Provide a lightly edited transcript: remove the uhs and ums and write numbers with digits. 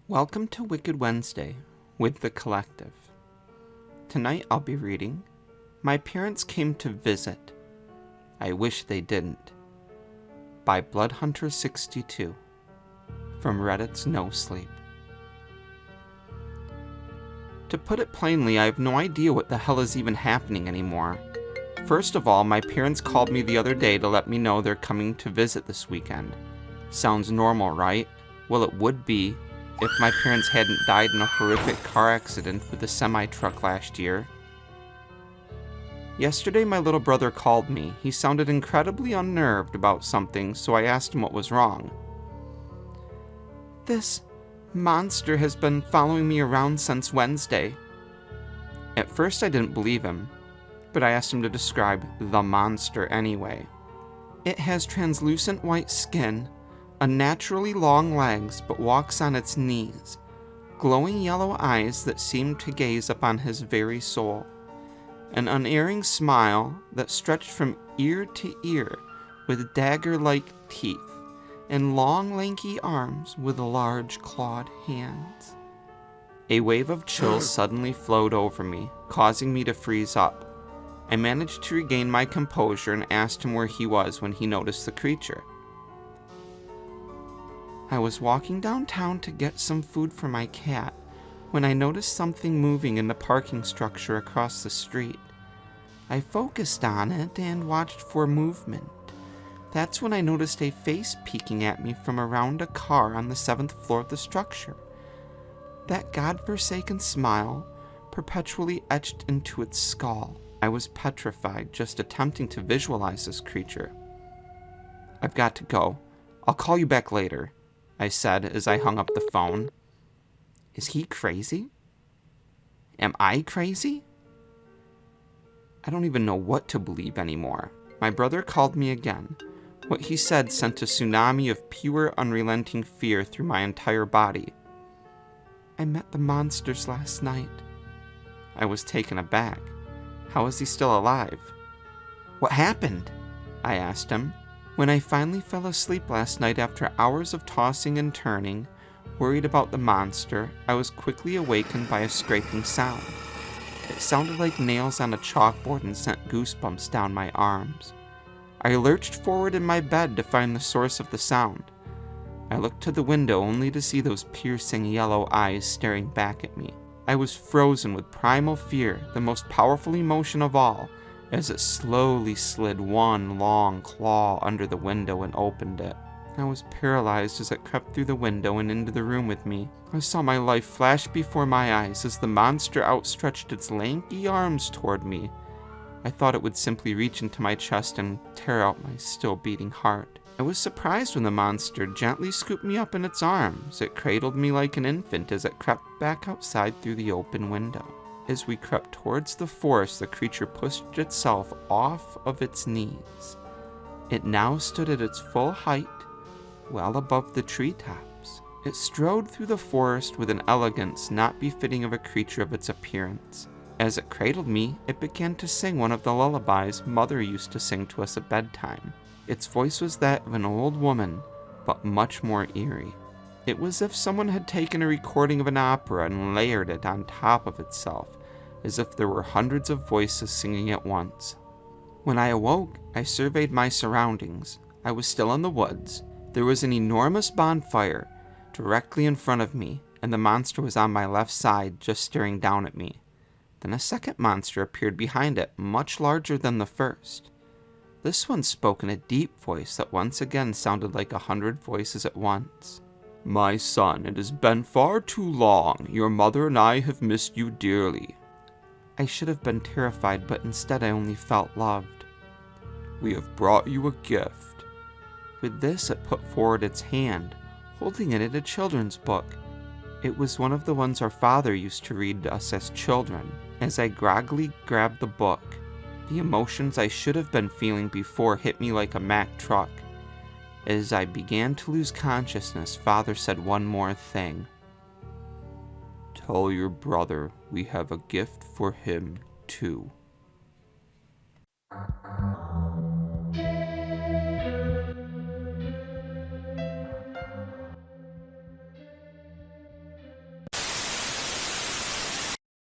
Welcome to Wicked Wednesday with the Collective. Tonight I'll be reading My Parents Came to Visit. I Wish They Didn't by Bloodhunter62 from Reddit's No Sleep. To put it plainly, I have no idea what the hell is even happening anymore. First of all, my parents called me the other day to let me know they're coming to visit this weekend. Sounds normal, right? Well, it would be if my parents hadn't died in a horrific car accident with a semi-truck last year. Yesterday, my little brother called me. He sounded incredibly unnerved about something, so I asked him what was wrong. This monster has been following me around since Wednesday. At first, I didn't believe him, but I asked him to describe the monster anyway. It has translucent white skin, unnaturally long legs but walks on its knees, glowing yellow eyes that seem to gaze upon his very soul, an unerring smile that stretched from ear to ear with dagger-like teeth, and long lanky arms with large clawed hands. A wave of chills suddenly flowed over me, causing me to freeze up. I managed to regain my composure and asked him where he was when he noticed the creature. I was walking downtown to get some food for my cat when I noticed something moving in the parking structure across the street. I focused on it and watched for movement. That's when I noticed a face peeking at me from around a car on the 7th floor of the structure. That godforsaken smile perpetually etched into its skull. I was petrified just attempting to visualize this creature. I've got to go. I'll call you back later, I said as I hung up the phone. Is he crazy? Am I crazy? I don't even know what to believe anymore. My brother called me again. What he said sent a tsunami of pure, unrelenting fear through my entire body. I met the monsters last night. I was taken aback. How is he still alive? What happened? I asked him. When I finally fell asleep last night after hours of tossing and turning, worried about the monster, I was quickly awakened by a scraping sound. It sounded like nails on a chalkboard and sent goosebumps down my arms. I lurched forward in my bed to find the source of the sound. I looked to the window only to see those piercing yellow eyes staring back at me. I was frozen with primal fear, the most powerful emotion of all, as it slowly slid one long claw under the window and opened it. I was paralyzed as it crept through the window and into the room with me. I saw my life flash before my eyes as the monster outstretched its lanky arms toward me. I thought it would simply reach into my chest and tear out my still beating heart. I was surprised when the monster gently scooped me up in its arms. It cradled me like an infant as it crept back outside through the open window. As we crept towards the forest, the creature pushed itself off of its knees. It now stood at its full height, well above the treetops. It strode through the forest with an elegance not befitting of a creature of its appearance. As it cradled me, it began to sing one of the lullabies Mother used to sing to us at bedtime. Its voice was that of an old woman, but much more eerie. It was as if someone had taken a recording of an opera and layered it on top of itself, as if there were hundreds of voices singing at once. When I awoke, I surveyed my surroundings. I was still in the woods. There was an enormous bonfire directly in front of me, and the monster was on my left side, just staring down at me. Then a second monster appeared behind it, much larger than the first. This one spoke in a deep voice that once again sounded like 100 voices at once. My son, it has been far too long. Your mother and I have missed you dearly. I should have been terrified, but instead I only felt loved. We have brought you a gift. With this, it put forward its hand, holding in it a children's book. It was one of the ones our father used to read to us as children. As I groggily grabbed the book, the emotions I should have been feeling before hit me like a Mack truck. As I began to lose consciousness, Father said one more thing. Tell your brother we have a gift for him, too.